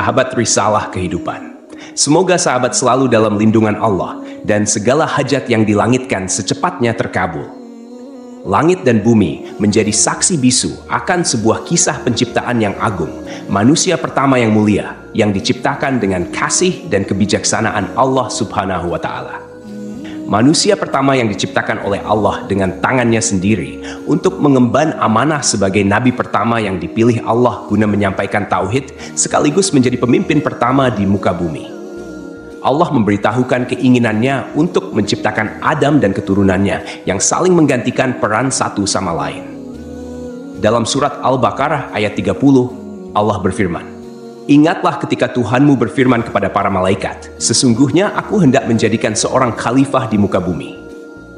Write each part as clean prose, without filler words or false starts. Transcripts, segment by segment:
Sahabat risalah kehidupan. Semoga sahabat selalu dalam lindungan Allah dan segala hajat yang dilangitkan secepatnya terkabul. Langit dan bumi menjadi saksi bisu akan sebuah kisah penciptaan yang agung, manusia pertama yang mulia yang diciptakan dengan kasih dan kebijaksanaan Allah Subhanahu wa Ta'ala. Manusia pertama yang diciptakan oleh Allah dengan tangannya sendiri untuk mengemban amanah sebagai nabi pertama yang dipilih Allah guna menyampaikan tauhid sekaligus menjadi pemimpin pertama di muka bumi. Allah memberitahukan keinginannya untuk menciptakan Adam dan keturunannya yang saling menggantikan peran satu sama lain. Dalam surat Al-Baqarah ayat 30, Allah berfirman, "Ingatlah ketika Tuhanmu berfirman kepada para malaikat, sesungguhnya aku hendak menjadikan seorang khalifah di muka bumi."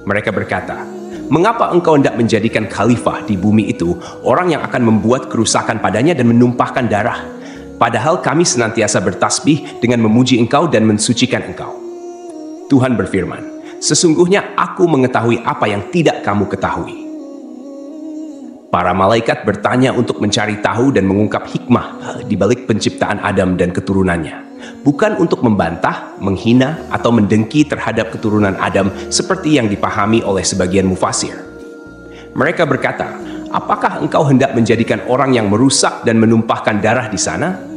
Mereka berkata, "Mengapa engkau hendak menjadikan khalifah di bumi itu orang yang akan membuat kerusakan padanya dan menumpahkan darah? Padahal kami senantiasa bertasbih dengan memuji engkau dan mensucikan engkau." Tuhan berfirman, "Sesungguhnya aku mengetahui apa yang tidak kamu ketahui." Para malaikat bertanya untuk mencari tahu dan mengungkap hikmah di balik penciptaan Adam dan keturunannya. Bukan untuk membantah, menghina, atau mendengki terhadap keturunan Adam seperti yang dipahami oleh sebagian mufasir. Mereka berkata, "Apakah engkau hendak menjadikan orang yang merusak dan menumpahkan darah di sana?"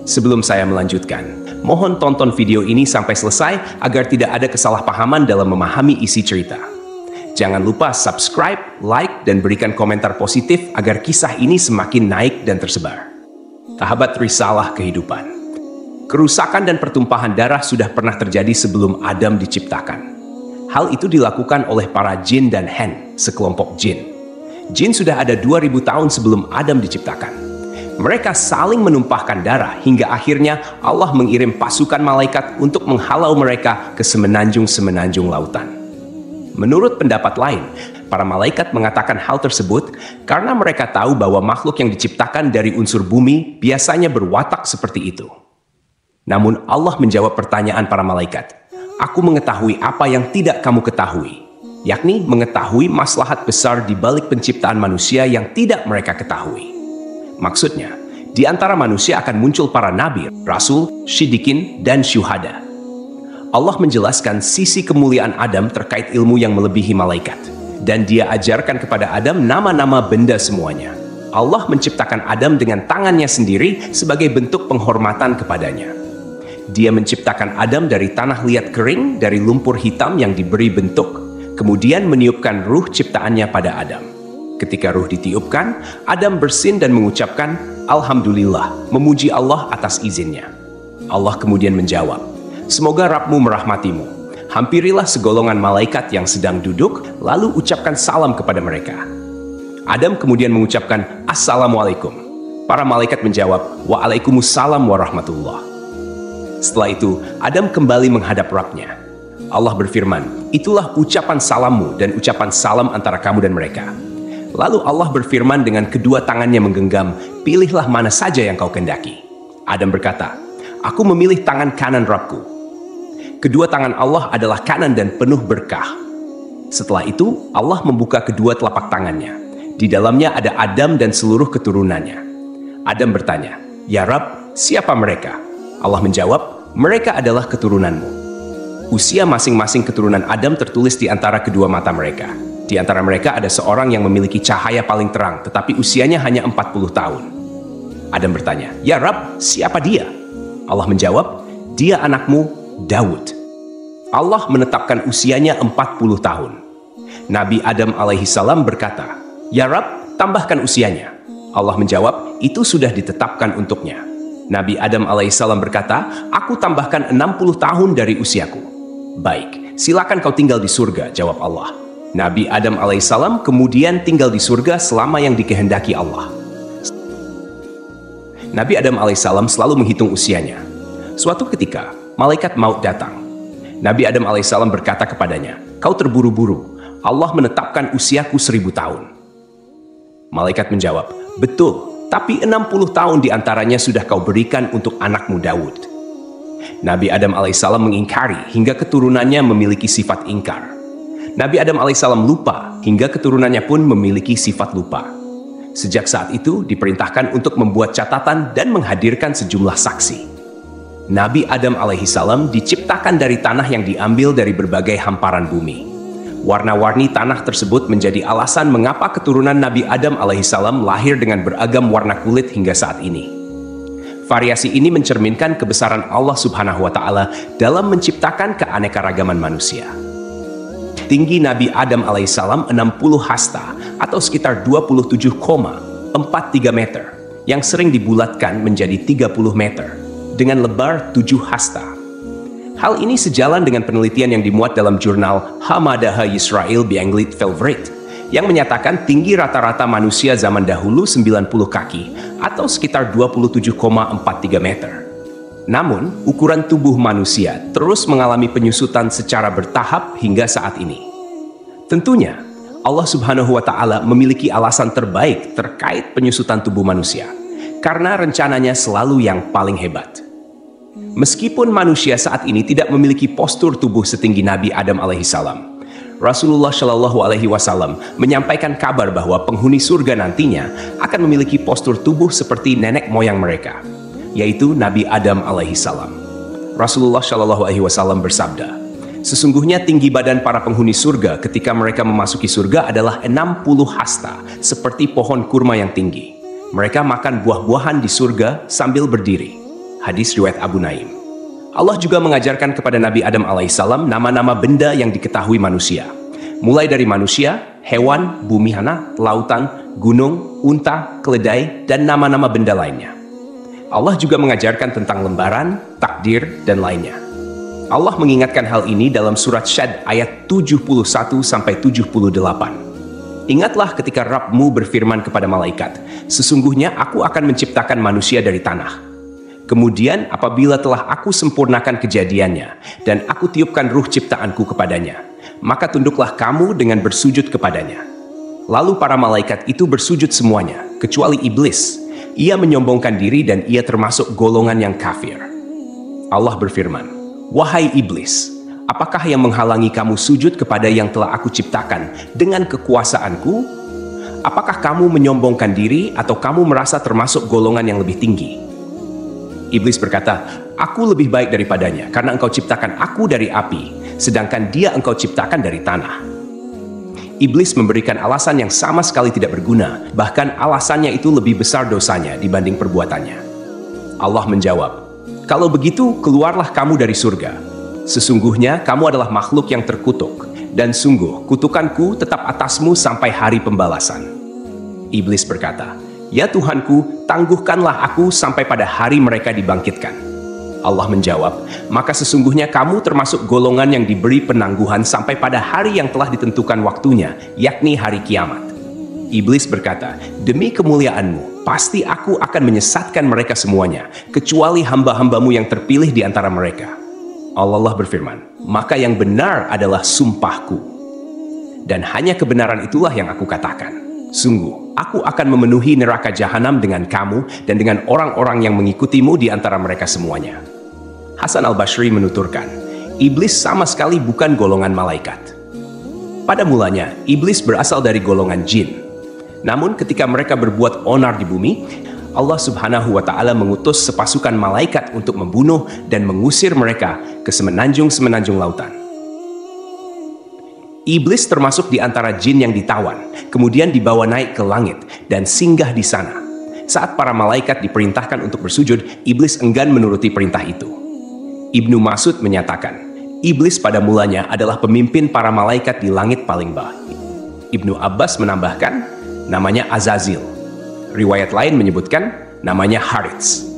Sebelum saya melanjutkan, mohon tonton video ini sampai selesai agar tidak ada kesalahpahaman dalam memahami isi cerita. Jangan lupa subscribe, like, dan berikan komentar positif agar kisah ini semakin naik dan tersebar. Sahabat risalah kehidupan. Kerusakan dan pertumpahan darah sudah pernah terjadi sebelum Adam diciptakan. Hal itu dilakukan oleh para jin dan hen, sekelompok jin. Jin sudah ada 2000 tahun sebelum Adam diciptakan. Mereka saling menumpahkan darah hingga akhirnya Allah mengirim pasukan malaikat untuk menghalau mereka ke semenanjung-semenanjung lautan. Menurut pendapat lain, para malaikat mengatakan hal tersebut karena mereka tahu bahwa makhluk yang diciptakan dari unsur bumi biasanya berwatak seperti itu. Namun Allah menjawab pertanyaan para malaikat, "Aku mengetahui apa yang tidak kamu ketahui," yakni mengetahui maslahat besar di balik penciptaan manusia yang tidak mereka ketahui. Maksudnya, di antara manusia akan muncul para nabi, rasul, syidikin, dan syuhada. Allah menjelaskan sisi kemuliaan Adam terkait ilmu yang melebihi malaikat. Dan dia ajarkan kepada Adam nama-nama benda semuanya. Allah menciptakan Adam dengan tangannya sendiri sebagai bentuk penghormatan kepadanya. Dia menciptakan Adam dari tanah liat kering, dari lumpur hitam yang diberi bentuk. Kemudian meniupkan ruh ciptaannya pada Adam. Ketika ruh ditiupkan, Adam bersin dan mengucapkan, "Alhamdulillah," memuji Allah atas izinnya. Allah kemudian menjawab, "Semoga Rabbmu merahmatimu. Hampirilah segolongan malaikat yang sedang duduk, lalu ucapkan salam kepada mereka." Adam kemudian mengucapkan, "Assalamualaikum." Para malaikat menjawab, "Waalaikumsalam warahmatullah." Setelah itu, Adam kembali menghadap Rabbnya. Allah berfirman, "Itulah ucapan salammu dan ucapan salam antara kamu dan mereka." Lalu Allah berfirman dengan kedua tangannya menggenggam, "Pilihlah mana saja yang kau kendaki." Adam berkata, "Aku memilih tangan kanan Rabbku." Kedua tangan Allah adalah kanan dan penuh berkah. Setelah itu, Allah membuka kedua telapak tangannya. Di dalamnya ada Adam dan seluruh keturunannya. Adam bertanya, "Ya Rabb, siapa mereka?" Allah menjawab, "Mereka adalah keturunanmu." Usia masing-masing keturunan Adam tertulis di antara kedua mata mereka. Di antara mereka ada seorang yang memiliki cahaya paling terang, tetapi usianya hanya 40 tahun. Adam bertanya, "Ya Rabb, siapa dia?" Allah menjawab, "Dia anakmu, Daud." Allah menetapkan usianya 40 tahun. Nabi Adam alaihissalam berkata, "Ya Rabb, tambahkan usianya." Allah menjawab, "Itu sudah ditetapkan untuknya." Nabi Adam alaihissalam berkata, "Aku tambahkan 60 tahun dari usiaku." "Baik, silakan kau tinggal di surga," jawab Allah. Nabi Adam alaihissalam kemudian tinggal di surga selama yang dikehendaki Allah. Nabi Adam alaihissalam selalu menghitung usianya. Suatu ketika, malaikat maut datang. Nabi Adam alaihissalam berkata kepadanya, "Kau terburu-buru. Allah menetapkan usiaku 1000 tahun." Malaikat menjawab, "Betul, tapi 60 tahun diantaranya sudah kau berikan untuk anakmu Daud." Nabi Adam alaihissalam mengingkari hingga keturunannya memiliki sifat ingkar. Nabi Adam alaihissalam lupa hingga keturunannya pun memiliki sifat lupa. Sejak saat itu diperintahkan untuk membuat catatan dan menghadirkan sejumlah saksi. Nabi Adam alaihissalam diciptakan dari tanah yang diambil dari berbagai hamparan bumi. Warna-warni tanah tersebut menjadi alasan mengapa keturunan Nabi Adam alaihissalam lahir dengan beragam warna kulit hingga saat ini. Variasi ini mencerminkan kebesaran Allah Subhanahu wa Ta'ala dalam menciptakan keanekaragaman manusia. Tinggi Nabi Adam alaihissalam 60 hasta atau sekitar 27,43 meter yang sering dibulatkan menjadi 30 meter dengan lebar 7 hasta. Hal ini sejalan dengan penelitian yang dimuat dalam jurnal Hamadaha Yisrael Beanglit Favorite yang menyatakan tinggi rata-rata manusia zaman dahulu 90 kaki atau sekitar 27,43 meter. Namun, ukuran tubuh manusia terus mengalami penyusutan secara bertahap hingga saat ini. Tentunya, Allah Subhanahu wa Ta'ala memiliki alasan terbaik terkait penyusutan tubuh manusia, karena rencananya selalu yang paling hebat. Meskipun manusia saat ini tidak memiliki postur tubuh setinggi Nabi Adam alaihissalam, Rasulullah Shallallahu alaihi wasallam menyampaikan kabar bahwa penghuni surga nantinya akan memiliki postur tubuh seperti nenek moyang mereka, yaitu Nabi Adam alaihissalam. Rasulullah Shallallahu alaihi wasallam bersabda, "Sesungguhnya tinggi badan para penghuni surga ketika mereka memasuki surga adalah 60 hasta, seperti pohon kurma yang tinggi. Mereka makan buah-buahan di surga sambil berdiri." Hadis riwayat Abu Naim. Allah juga mengajarkan kepada Nabi Adam alaihissalam nama-nama benda yang diketahui manusia. Mulai dari manusia, hewan, bumi hana, lautan, gunung, unta, keledai, dan nama-nama benda lainnya. Allah juga mengajarkan tentang lembaran, takdir, dan lainnya. Allah mengingatkan hal ini dalam surat Syad ayat 71-78. Ingatlah ketika Rabb-mu berfirman kepada malaikat, "Sesungguhnya aku akan menciptakan manusia dari tanah. Kemudian apabila telah aku sempurnakan kejadiannya dan aku tiupkan ruh ciptaanku kepadanya, maka tunduklah kamu dengan bersujud kepadanya." Lalu para malaikat itu bersujud semuanya, kecuali iblis. Ia menyombongkan diri dan ia termasuk golongan yang kafir. Allah berfirman, "Wahai iblis, apakah yang menghalangi kamu sujud kepada yang telah aku ciptakan dengan kekuasaanku? Apakah kamu menyombongkan diri atau kamu merasa termasuk golongan yang lebih tinggi?" Iblis berkata, "Aku lebih baik daripadanya, karena engkau ciptakan aku dari api, sedangkan dia engkau ciptakan dari tanah." Iblis memberikan alasan yang sama sekali tidak berguna, bahkan alasannya itu lebih besar dosanya dibanding perbuatannya. Allah menjawab, "Kalau begitu, keluarlah kamu dari surga. Sesungguhnya kamu adalah makhluk yang terkutuk, dan sungguh kutukanku tetap atasmu sampai hari pembalasan." Iblis berkata, "Ya Tuhanku, tangguhkanlah aku sampai pada hari mereka dibangkitkan." Allah menjawab, "Maka sesungguhnya kamu termasuk golongan yang diberi penangguhan sampai pada hari yang telah ditentukan waktunya, yakni hari kiamat." Iblis berkata, "Demi kemuliaanmu, pasti aku akan menyesatkan mereka semuanya, kecuali hamba-hambamu yang terpilih di antara mereka." Allah berfirman, "Maka yang benar adalah sumpahku. Dan hanya kebenaran itulah yang aku katakan. Sungguh, aku akan memenuhi neraka jahanam dengan kamu dan dengan orang-orang yang mengikutimu di antara mereka semuanya." Hasan al-Basri menuturkan, iblis sama sekali bukan golongan malaikat. Pada mulanya, iblis berasal dari golongan jin. Namun ketika mereka berbuat onar di bumi, Allah Subhanahu wa Ta'ala mengutus sepasukan malaikat untuk membunuh dan mengusir mereka ke semenanjung-semenanjung lautan. Iblis termasuk di antara jin yang ditawan, kemudian dibawa naik ke langit dan singgah di sana. Saat para malaikat diperintahkan untuk bersujud, iblis enggan menuruti perintah itu. Ibnu Mas'ud menyatakan, iblis pada mulanya adalah pemimpin para malaikat di langit paling bawah. Ibnu Abbas menambahkan, namanya Azazil. Riwayat lain menyebutkan, namanya Harits.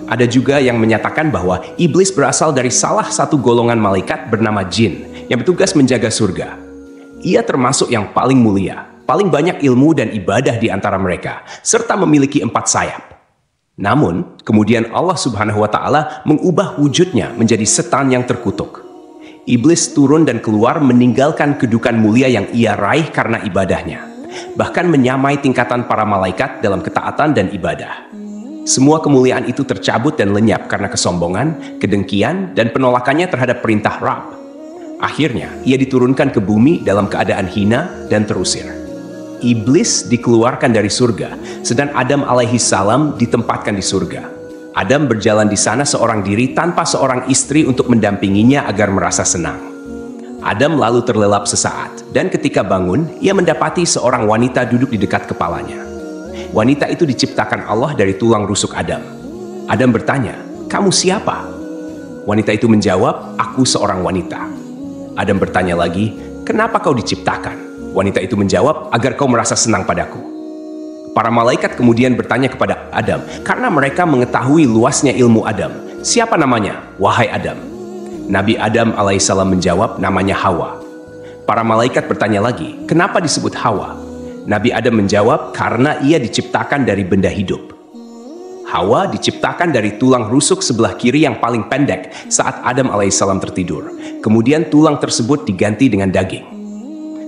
Ada juga yang menyatakan bahwa iblis berasal dari salah satu golongan malaikat bernama jin yang bertugas menjaga surga. Ia termasuk yang paling mulia, paling banyak ilmu dan ibadah di antara mereka, serta memiliki 4 sayap. Namun, kemudian Allah Subhanahu wa Ta'ala mengubah wujudnya menjadi setan yang terkutuk. Iblis turun dan keluar meninggalkan kedudukan mulia yang ia raih karena ibadahnya, bahkan menyamai tingkatan para malaikat dalam ketaatan dan ibadah. Semua kemuliaan itu tercabut dan lenyap karena kesombongan, kedengkian, dan penolakannya terhadap perintah Rabb. Akhirnya, ia diturunkan ke bumi dalam keadaan hina dan terusir. Iblis dikeluarkan dari surga, sedang Adam alaihi salam ditempatkan di surga. Adam berjalan di sana seorang diri tanpa seorang istri untuk mendampinginya agar merasa senang. Adam lalu terlelap sesaat, dan ketika bangun, ia mendapati seorang wanita duduk di dekat kepalanya. Wanita itu diciptakan Allah dari tulang rusuk Adam. Adam bertanya, "Kamu siapa?" Wanita itu menjawab, "Aku seorang wanita." Adam bertanya lagi, "Kenapa kau diciptakan?" Wanita itu menjawab, "Agar kau merasa senang padaku." Para malaikat kemudian bertanya kepada Adam, karena mereka mengetahui luasnya ilmu Adam, "Siapa namanya, wahai Adam?" Nabi Adam alaihissalam menjawab, "Namanya Hawa." Para malaikat bertanya lagi, "Kenapa disebut Hawa?" Nabi Adam menjawab, "Karena ia diciptakan dari benda hidup." Hawa diciptakan dari tulang rusuk sebelah kiri yang paling pendek saat Adam alaihissalam tertidur. Kemudian tulang tersebut diganti dengan daging.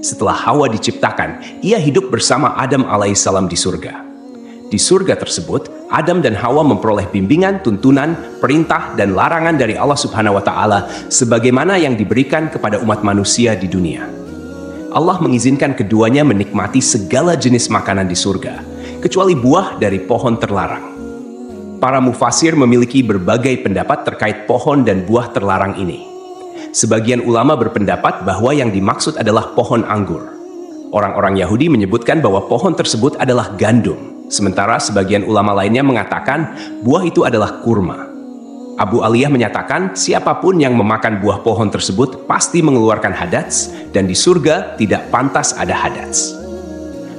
Setelah Hawa diciptakan, ia hidup bersama Adam alaihissalam di surga. Di surga tersebut, Adam dan Hawa memperoleh bimbingan, tuntunan, perintah, dan larangan dari Allah Subhanahu wa Ta'ala, sebagaimana yang diberikan kepada umat manusia di dunia. Allah mengizinkan keduanya menikmati segala jenis makanan di surga, kecuali buah dari pohon terlarang. Para mufasir memiliki berbagai pendapat terkait pohon dan buah terlarang ini. Sebagian ulama berpendapat bahwa yang dimaksud adalah pohon anggur. Orang-orang Yahudi menyebutkan bahwa pohon tersebut adalah gandum, sementara sebagian ulama lainnya mengatakan buah itu adalah kurma. Abu Aliyah menyatakan siapapun yang memakan buah pohon tersebut pasti mengeluarkan hadats, dan di surga tidak pantas ada hadats.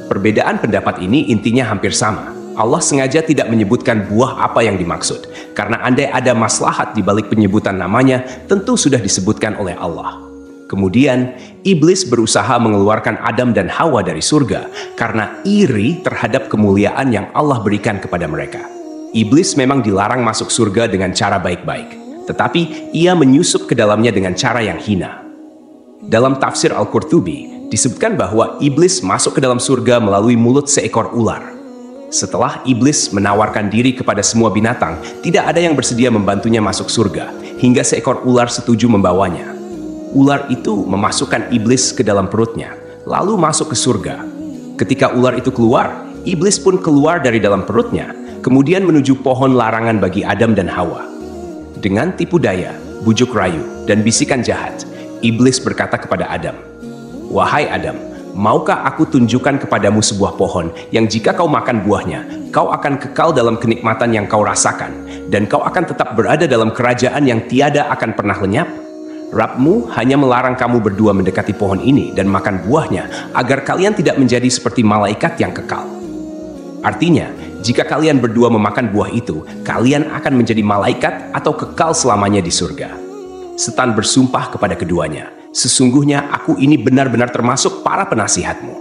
Perbedaan pendapat ini intinya hampir sama. Allah sengaja tidak menyebutkan buah apa yang dimaksud, karena andai ada maslahat di balik penyebutan namanya, tentu sudah disebutkan oleh Allah. Kemudian, iblis berusaha mengeluarkan Adam dan Hawa dari surga karena iri terhadap kemuliaan yang Allah berikan kepada mereka. Iblis memang dilarang masuk surga dengan cara baik-baik, tetapi ia menyusup ke dalamnya dengan cara yang hina. Dalam tafsir Al-Qurtubi, disebutkan bahwa iblis masuk ke dalam surga melalui mulut seekor ular. Setelah iblis menawarkan diri kepada semua binatang, tidak ada yang bersedia membantunya masuk surga, hingga seekor ular setuju membawanya. Ular itu memasukkan iblis ke dalam perutnya, lalu masuk ke surga. Ketika ular itu keluar, iblis pun keluar dari dalam perutnya, kemudian menuju pohon larangan bagi Adam dan Hawa. Dengan tipu daya, bujuk rayu, dan bisikan jahat, iblis berkata kepada Adam, "Wahai Adam, maukah aku tunjukkan kepadamu sebuah pohon yang jika kau makan buahnya, kau akan kekal dalam kenikmatan yang kau rasakan, dan kau akan tetap berada dalam kerajaan yang tiada akan pernah lenyap? Rabbmu hanya melarang kamu berdua mendekati pohon ini dan makan buahnya, agar kalian tidak menjadi seperti malaikat yang kekal." Artinya, jika kalian berdua memakan buah itu, kalian akan menjadi malaikat atau kekal selamanya di surga. Setan bersumpah kepada keduanya, "Sesungguhnya aku ini benar-benar termasuk para penasihatmu."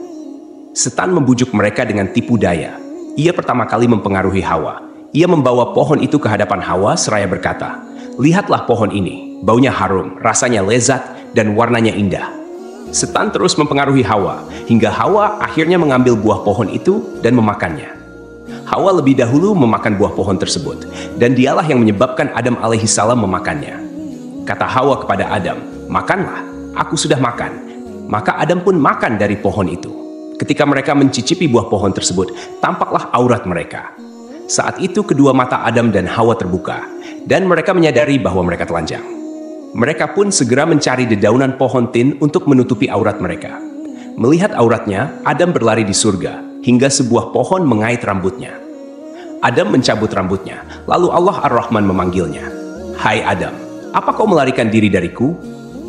Setan membujuk mereka dengan tipu daya. Ia pertama kali mempengaruhi Hawa. Ia membawa pohon itu ke hadapan Hawa seraya berkata, "Lihatlah pohon ini, baunya harum, rasanya lezat, dan warnanya indah." Setan terus mempengaruhi Hawa, hingga Hawa akhirnya mengambil buah pohon itu dan memakannya. Hawa lebih dahulu memakan buah pohon tersebut, dan dialah yang menyebabkan Adam alaihissalam memakannya. Kata Hawa kepada Adam, "Makanlah, aku sudah makan." Maka Adam pun makan dari pohon itu. Ketika mereka mencicipi buah pohon tersebut, tampaklah aurat mereka. Saat itu kedua mata Adam dan Hawa terbuka, dan mereka menyadari bahwa mereka telanjang. Mereka pun segera mencari dedaunan pohon tin untuk menutupi aurat mereka. Melihat auratnya, Adam berlari di surga, hingga sebuah pohon mengait rambutnya. Adam mencabut rambutnya, lalu Allah Ar-Rahman memanggilnya, "Hai Adam, apa kau melarikan diri dariku?"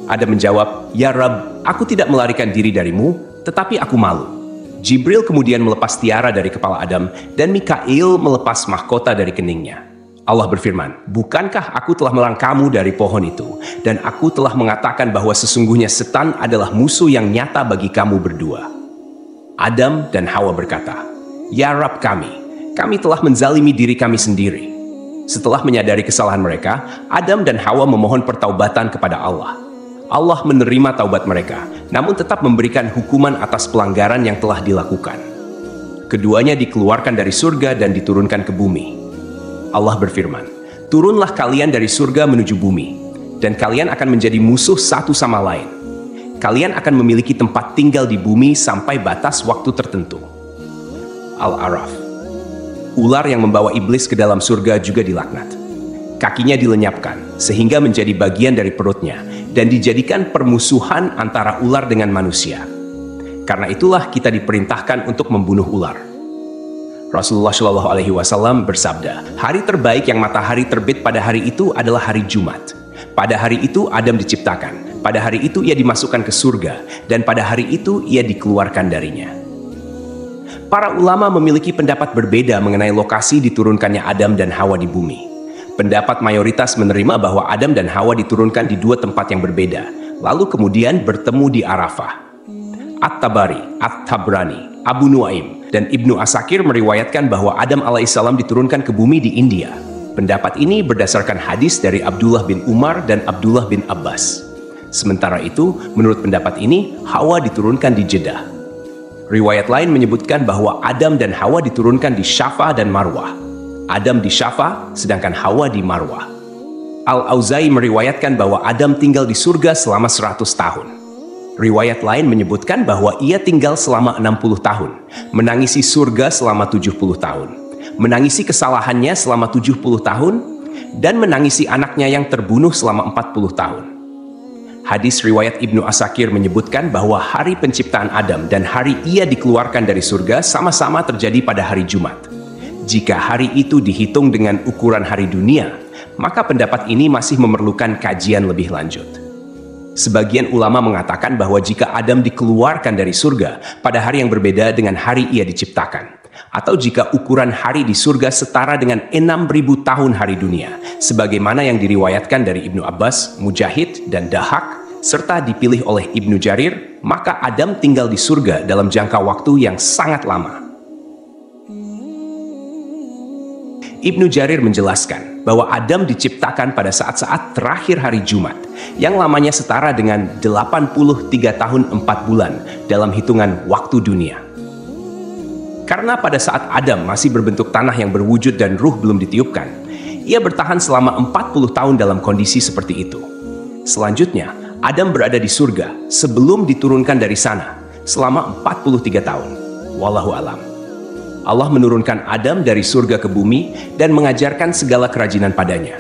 Adam menjawab, "Ya Rabb, aku tidak melarikan diri darimu, tetapi aku malu." Jibril kemudian melepas tiara dari kepala Adam, dan Mikail melepas mahkota dari keningnya. Allah berfirman, "Bukankah aku telah melarang kamu dari pohon itu, dan aku telah mengatakan bahwa sesungguhnya setan adalah musuh yang nyata bagi kamu berdua?" Adam dan Hawa berkata, "Ya Rabb kami telah menzalimi diri kami sendiri." Setelah menyadari kesalahan mereka, Adam dan Hawa memohon pertaubatan kepada Allah. Allah menerima taubat mereka, namun tetap memberikan hukuman atas pelanggaran yang telah dilakukan. Keduanya dikeluarkan dari surga dan diturunkan ke bumi. Allah berfirman, "Turunlah kalian dari surga menuju bumi, dan kalian akan menjadi musuh satu sama lain. Kalian akan memiliki tempat tinggal di bumi sampai batas waktu tertentu. Al-A'raf. Ular yang membawa iblis ke dalam surga juga dilaknat. Kakinya dilenyapkan sehingga menjadi bagian dari perutnya dan dijadikan permusuhan antara ular dengan manusia. Karena itulah kita diperintahkan untuk membunuh ular. Rasulullah Shallallahu Alaihi Wasallam bersabda, hari terbaik yang matahari terbit pada hari itu adalah hari Jumat. Pada hari itu Adam diciptakan, pada hari itu ia dimasukkan ke surga, dan pada hari itu ia dikeluarkan darinya. Para ulama memiliki pendapat berbeda mengenai lokasi diturunkannya Adam dan Hawa di bumi. Pendapat mayoritas menerima bahwa Adam dan Hawa diturunkan di dua tempat yang berbeda, lalu kemudian bertemu di Arafah. At-Tabari, At-Tabrani, Abu Nuaim, dan Ibnu Asakir meriwayatkan bahwa Adam alaihissalam diturunkan ke bumi di India. Pendapat ini berdasarkan hadis dari Abdullah bin Umar dan Abdullah bin Abbas. Sementara itu, menurut pendapat ini, Hawa diturunkan di Jeddah. Riwayat lain menyebutkan bahwa Adam dan Hawa diturunkan di Syafa dan Marwah. Adam di Syafa, sedangkan Hawa di Marwah. Al-Auza'i meriwayatkan bahwa Adam tinggal di surga selama 100 tahun. Riwayat lain menyebutkan bahwa ia tinggal selama 60 tahun, menangisi surga selama 70 tahun, menangisi kesalahannya selama 70 tahun, dan menangisi anaknya yang terbunuh selama 40 tahun. Hadis riwayat Ibnu Asakir menyebutkan bahwa hari penciptaan Adam dan hari ia dikeluarkan dari surga sama-sama terjadi pada hari Jumat. Jika hari itu dihitung dengan ukuran hari dunia, maka pendapat ini masih memerlukan kajian lebih lanjut. Sebagian ulama mengatakan bahwa jika Adam dikeluarkan dari surga pada hari yang berbeda dengan hari ia diciptakan, atau jika ukuran hari di surga setara dengan 6.000 tahun hari dunia, sebagaimana yang diriwayatkan dari Ibnu Abbas, Mujahid, dan Dahak, serta dipilih oleh Ibnu Jarir, maka Adam tinggal di surga dalam jangka waktu yang sangat lama. Ibnu Jarir menjelaskan bahwa Adam diciptakan pada saat-saat terakhir hari Jumat, yang lamanya setara dengan 83 tahun 4 bulan dalam hitungan waktu dunia. Karena pada saat Adam masih berbentuk tanah yang berwujud dan ruh belum ditiupkan, ia bertahan selama 40 tahun dalam kondisi seperti itu. Selanjutnya, Adam berada di surga sebelum diturunkan dari sana selama 43 tahun. Wallahu alam. Allah menurunkan Adam dari surga ke bumi dan mengajarkan segala kerajinan padanya.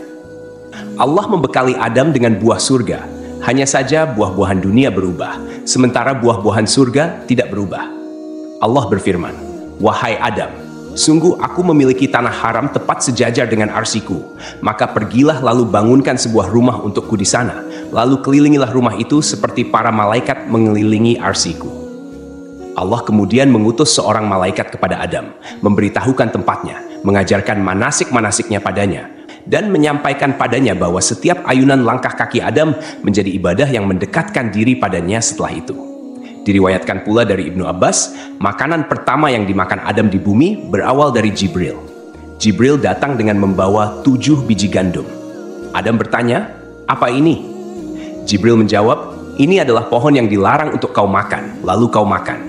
Allah membekali Adam dengan buah surga, hanya saja buah-buahan dunia berubah, sementara buah-buahan surga tidak berubah. Allah berfirman, "Wahai Adam, sungguh aku memiliki tanah haram tepat sejajar dengan arsiku, maka pergilah lalu bangunkan sebuah rumah untukku di sana, lalu kelilingilah rumah itu seperti para malaikat mengelilingi arsiku." Allah kemudian mengutus seorang malaikat kepada Adam, memberitahukan tempatnya, mengajarkan manasik-manasiknya padanya, dan menyampaikan padanya bahwa setiap ayunan langkah kaki Adam menjadi ibadah yang mendekatkan diri padanya setelah itu. Diriwayatkan pula dari Ibnu Abbas, makanan pertama yang dimakan Adam di bumi berawal dari Jibril. Jibril datang dengan membawa 7 biji gandum. Adam bertanya, "Apa ini?" Jibril menjawab, "Ini adalah pohon yang dilarang untuk kau makan, lalu kau makan."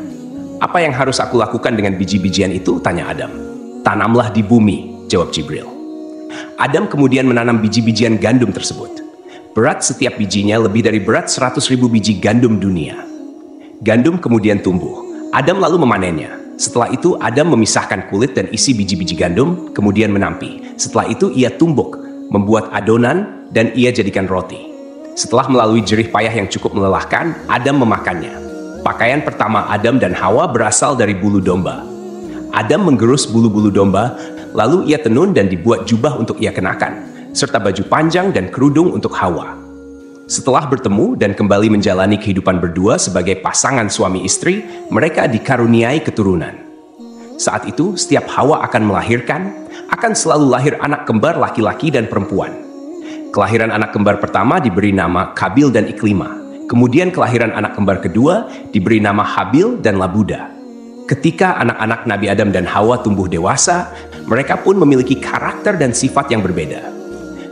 "Apa yang harus aku lakukan dengan biji-bijian itu?" tanya Adam. "Tanamlah di bumi," jawab Jibril. Adam kemudian menanam biji-bijian gandum tersebut. Berat setiap bijinya lebih dari berat 100.000 biji gandum dunia. Gandum kemudian tumbuh. Adam lalu memanennya. Setelah itu Adam memisahkan kulit dan isi biji-biji gandum, kemudian menampi. Setelah itu ia tumbuk, membuat adonan, dan ia jadikan roti. Setelah melalui jerih payah yang cukup melelahkan, Adam memakannya. Pakaian pertama Adam dan Hawa berasal dari bulu domba. Adam menggerus bulu-bulu domba, lalu ia tenun dan dibuat jubah untuk ia kenakan, serta baju panjang dan kerudung untuk Hawa. Setelah bertemu dan kembali menjalani kehidupan berdua sebagai pasangan suami istri, mereka dikaruniai keturunan. Saat itu, setiap Hawa akan melahirkan, akan selalu lahir anak kembar laki-laki dan perempuan. Kelahiran anak kembar pertama diberi nama Kabil dan Iklima. Kemudian kelahiran anak kembar kedua diberi nama Habil dan Labuda. Ketika anak-anak Nabi Adam dan Hawa tumbuh dewasa, mereka pun memiliki karakter dan sifat yang berbeda.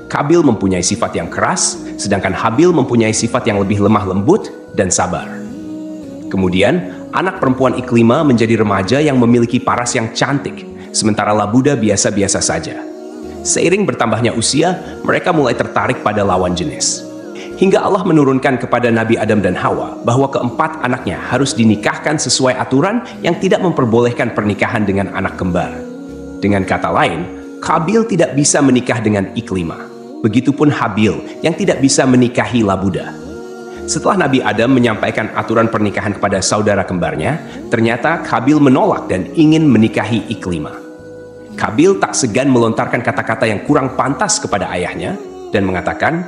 Kabil mempunyai sifat yang keras, sedangkan Habil mempunyai sifat yang lebih lemah lembut dan sabar. Kemudian, anak perempuan Iklima menjadi remaja yang memiliki paras yang cantik, sementara Labuda biasa-biasa saja. Seiring bertambahnya usia, mereka mulai tertarik pada lawan jenis. Hingga Allah menurunkan kepada Nabi Adam dan Hawa bahwa keempat anaknya harus dinikahkan sesuai aturan yang tidak memperbolehkan pernikahan dengan anak kembar. Dengan kata lain, Qabil tidak bisa menikah dengan Iklimah. Begitupun Habil yang tidak bisa menikahi Labuda. Setelah Nabi Adam menyampaikan aturan pernikahan kepada saudara kembarnya, ternyata Qabil menolak dan ingin menikahi Iklimah. Qabil tak segan melontarkan kata-kata yang kurang pantas kepada ayahnya dan mengatakan,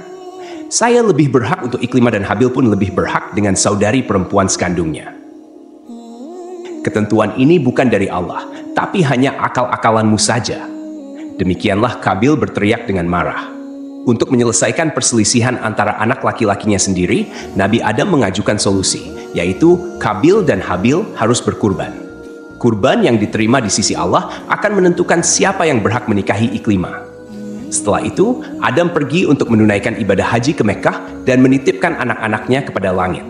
"Saya lebih berhak untuk Iklimah dan Habil pun lebih berhak dengan saudari perempuan sekandungnya." Ketentuan ini bukan dari Allah, tapi hanya akal-akalanmu saja. Demikianlah Qabil berteriak dengan marah. Untuk menyelesaikan perselisihan antara anak laki-lakinya sendiri, Nabi Adam mengajukan solusi, yaitu Qabil dan Habil harus berkurban. Kurban yang diterima di sisi Allah akan menentukan siapa yang berhak menikahi Iklimah. Setelah itu, Adam pergi untuk menunaikan ibadah haji ke Mekkah dan menitipkan anak-anaknya kepada langit.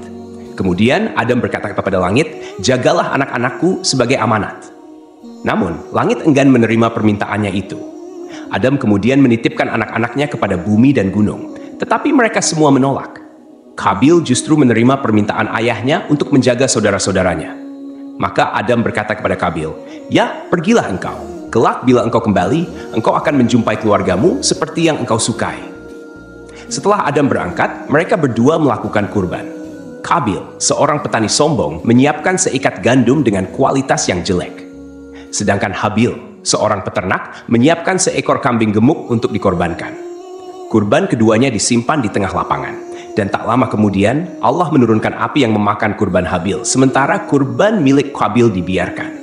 Kemudian Adam berkata kepada langit, "Jagalah anak-anakku sebagai amanat." Namun, langit enggan menerima permintaannya itu. Adam kemudian menitipkan anak-anaknya kepada bumi dan gunung, tetapi mereka semua menolak. Qabil justru menerima permintaan ayahnya untuk menjaga saudara-saudaranya. Maka Adam berkata kepada Qabil, "Ya, pergilah engkau. Kelak bila engkau kembali, engkau akan menjumpai keluargamu seperti yang engkau sukai." Setelah Adam berangkat, mereka berdua melakukan kurban. Qabil, seorang petani sombong, menyiapkan seikat gandum dengan kualitas yang jelek. Sedangkan Habil, seorang peternak, menyiapkan seekor kambing gemuk untuk dikorbankan. Kurban keduanya disimpan di tengah lapangan. Dan tak lama kemudian, Allah menurunkan api yang memakan kurban Habil, sementara kurban milik Qabil dibiarkan.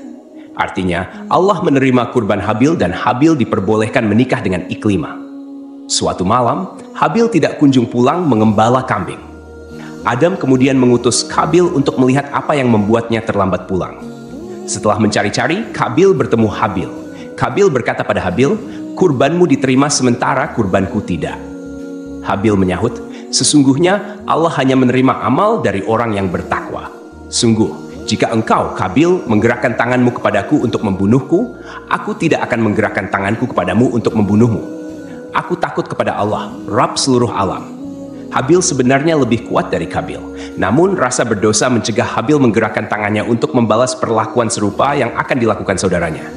Artinya, Allah menerima kurban Habil dan Habil diperbolehkan menikah dengan Iklimah. Suatu malam, Habil tidak kunjung pulang mengembala kambing. Adam kemudian mengutus Qabil untuk melihat apa yang membuatnya terlambat pulang. Setelah mencari-cari, Qabil bertemu Habil. Qabil berkata pada Habil, "Kurbanmu diterima sementara kurbanku tidak." Habil menyahut, "Sesungguhnya Allah hanya menerima amal dari orang yang bertakwa. Sungguh, jika engkau, Qabil, menggerakkan tanganmu kepadaku untuk membunuhku, aku tidak akan menggerakkan tanganku kepadamu untuk membunuhmu. Aku takut kepada Allah, Rabb seluruh alam." Habil sebenarnya lebih kuat dari Qabil, namun rasa berdosa mencegah Habil menggerakkan tangannya untuk membalas perlakuan serupa yang akan dilakukan saudaranya.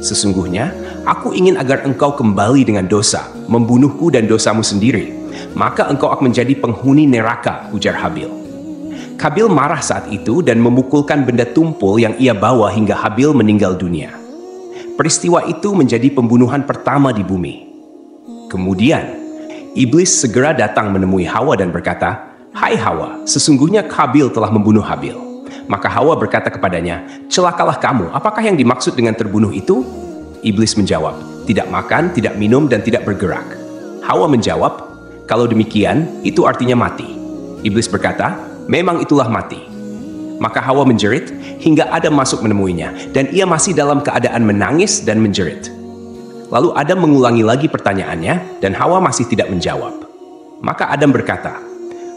"Sesungguhnya, aku ingin agar engkau kembali dengan dosa, membunuhku dan dosamu sendiri. Maka engkau akan menjadi penghuni neraka," ujar Habil. Qabil marah saat itu dan memukulkan benda tumpul yang ia bawa hingga Habil meninggal dunia. Peristiwa itu menjadi pembunuhan pertama di bumi. Kemudian, Iblis segera datang menemui Hawa dan berkata, "Hai Hawa, sesungguhnya Qabil telah membunuh Habil." Maka Hawa berkata kepadanya, "Celakalah kamu, apakah yang dimaksud dengan terbunuh itu?" Iblis menjawab, "Tidak makan, tidak minum, dan tidak bergerak." Hawa menjawab, "Kalau demikian, itu artinya mati." Iblis berkata, "Memang itulah mati." Maka Hawa menjerit hingga Adam masuk menemuinya, dan ia masih dalam keadaan menangis dan menjerit. Lalu Adam mengulangi lagi pertanyaannya, dan Hawa masih tidak menjawab. Maka Adam berkata,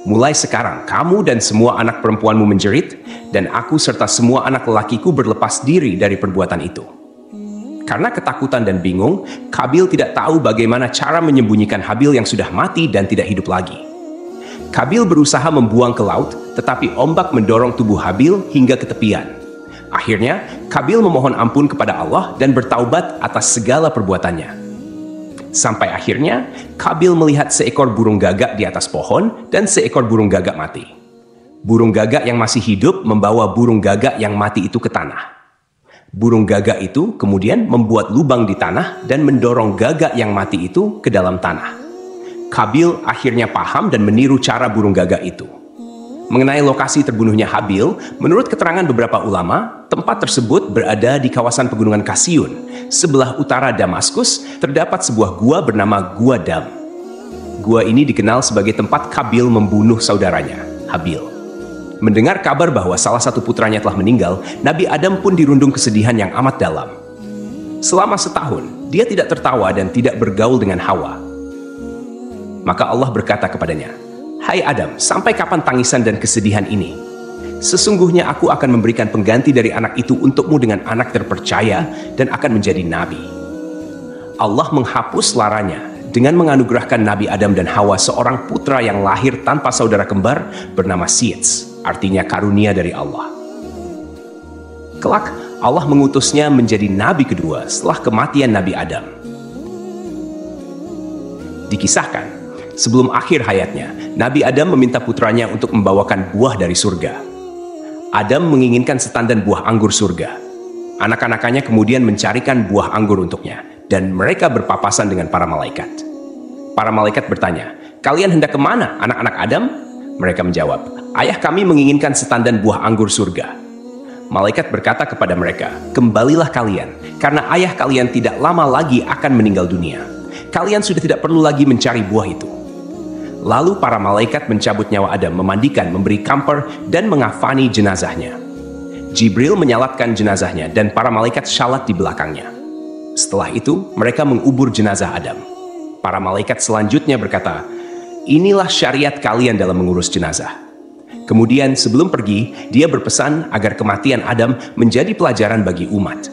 "Mulai sekarang kamu dan semua anak perempuanmu menjerit, dan aku serta semua anak lelakiku berlepas diri dari perbuatan itu." Karena ketakutan dan bingung, Qabil tidak tahu bagaimana cara menyembunyikan Habil yang sudah mati dan tidak hidup lagi. Qabil berusaha membuang ke laut, tetapi ombak mendorong tubuh Habil hingga ke tepian. Akhirnya, Qabil memohon ampun kepada Allah dan bertaubat atas segala perbuatannya. Sampai akhirnya, Qabil melihat seekor burung gagak di atas pohon dan seekor burung gagak mati. Burung gagak yang masih hidup membawa burung gagak yang mati itu ke tanah. Burung gagak itu kemudian membuat lubang di tanah dan mendorong gagak yang mati itu ke dalam tanah. Qabil akhirnya paham dan meniru cara burung gagak itu. Mengenai lokasi terbunuhnya Habil, menurut keterangan beberapa ulama, tempat tersebut berada di kawasan pegunungan Kasiyun. Sebelah utara Damaskus terdapat sebuah gua bernama Gua Dam. Gua ini dikenal sebagai tempat Qabil membunuh saudaranya, Habil. Mendengar kabar bahwa salah satu putranya telah meninggal, Nabi Adam pun dirundung kesedihan yang amat dalam. Selama setahun, dia tidak tertawa dan tidak bergaul dengan Hawa. Maka Allah berkata kepadanya, "Hai Adam, sampai kapan tangisan dan kesedihan ini? Sesungguhnya aku akan memberikan pengganti dari anak itu untukmu dengan anak terpercaya dan akan menjadi nabi." Allah menghapus laranya dengan menganugerahkan Nabi Adam dan Hawa seorang putra yang lahir tanpa saudara kembar bernama Sits, artinya karunia dari Allah. Kelak, Allah mengutusnya menjadi nabi kedua setelah kematian Nabi Adam. Dikisahkan, sebelum akhir hayatnya, Nabi Adam meminta putranya untuk membawakan buah dari surga. Adam menginginkan setandan buah anggur surga. Anak-anakannya kemudian mencarikan buah anggur untuknya, dan mereka berpapasan dengan para malaikat. Para malaikat bertanya, "Kalian hendak kemana, anak-anak Adam?" Mereka menjawab, "Ayah kami menginginkan setandan buah anggur surga." Malaikat berkata kepada mereka, "Kembalilah kalian, karena ayah kalian tidak lama lagi akan meninggal dunia. Kalian sudah tidak perlu lagi mencari buah itu." Lalu para malaikat mencabut nyawa Adam, memandikan, memberi kamper, dan mengafani jenazahnya. Jibril menyalatkan jenazahnya, dan para malaikat salat di belakangnya. Setelah itu, mereka mengubur jenazah Adam. Para malaikat selanjutnya berkata, "Inilah syariat kalian dalam mengurus jenazah." Kemudian sebelum pergi, dia berpesan agar kematian Adam menjadi pelajaran bagi umat.